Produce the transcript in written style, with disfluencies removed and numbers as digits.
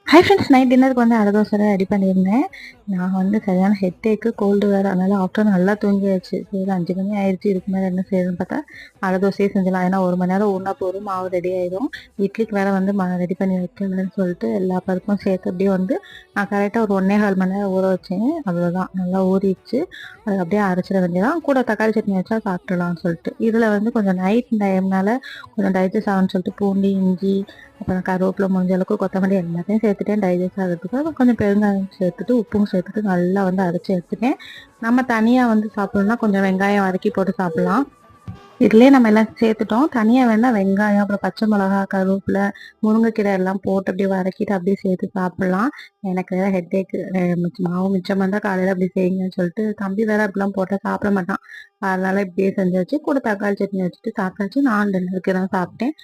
Hi friends, night டின்னருக்கு வந்து அடை தோசை ரெடி பண்ணியிருந்தேன். நான் வந்து சரியான ஹெட்டேக்கு, கோல்டு வேறு. அதனால ஆஃப்டர் நல்லா தூங்கியாச்சு. சரி 5 மணி ஆயிடுச்சு. இதுக்கு மேலே என்ன செய்யுதுன்னு பார்த்தா அடை தோசையே செஞ்சிடலாம். ஏன்னா 1 மணி நேரம் ஊறினா போதும், மாவு ரெடி ஆயிடும். இட்லிக்கு வேறு வந்து ரெடி பண்ணி வைக்கலன்னு சொல்லிட்டு எல்லா பருப்பும் சேர்த்து அப்படியே வந்து நான் கரெக்டாக ஒரு 1.25 மணி நேரம் ஊற வச்சேன். அவ்வளோதான், நல்லா ஊறிடுச்சு. அது அப்படியே அரைச்சிட வேண்டியதான். கூட தக்காளி சட்னி வச்சா சாப்பிட்றலாம்னு சொல்லிட்டு. இதில் வந்து கொஞ்சம் நைட் டைம்னால கொஞ்சம் டைஜஸ்ட் ஆகும்னு சொல்லிட்டு பூண்டு, இஞ்சி, அப்புறம் கருவேப்பிலை, முடிஞ்ச அளவுக்கு கொத்தமல்லி எல்லாத்தையும் சேர்த்துட்டேன். டைஜஸ்ட் ஆகிறதுக்கு அப்புறம் கொஞ்சம் பெருங்காயம் சேர்த்துட்டு உப்பும் சேர்த்துட்டு நல்லா வந்து அரைச்சி எடுத்துட்டேன். நம்ம தனியாக வந்து சாப்பிட்ணுன்னா கொஞ்சம் வெங்காயம் வதக்கி போட்டு சாப்பிட்லாம். இதுலேயே நம்ம எல்லாம் சேர்த்துட்டோம். தனியாக வேணால் வெங்காயம், அப்புறம் பச்சை மிளகா, கருவேப்பிலை, முருங்கைக்கீரை எல்லாம் போட்டு அப்படியே வதக்கிட்டு அப்படியே சேர்த்து சாப்பிட்லாம். எனக்கு வேறு ஹெட்டேக்கு, மாவு மிச்சமாக இருந்தால் காலையில் அப்படி செய்யுங்கன்னு சொல்லிட்டு தம்பி வேறு அப்படிலாம் போட்டால் சாப்பிட மாட்டான். அதனால இப்படியே செஞ்சாச்சு. கூட தக்காளி சட்னி வச்சுட்டு சாப்பிட்டாச்சு. நான் டின்னருக்கு தான் சாப்பிட்டேன்.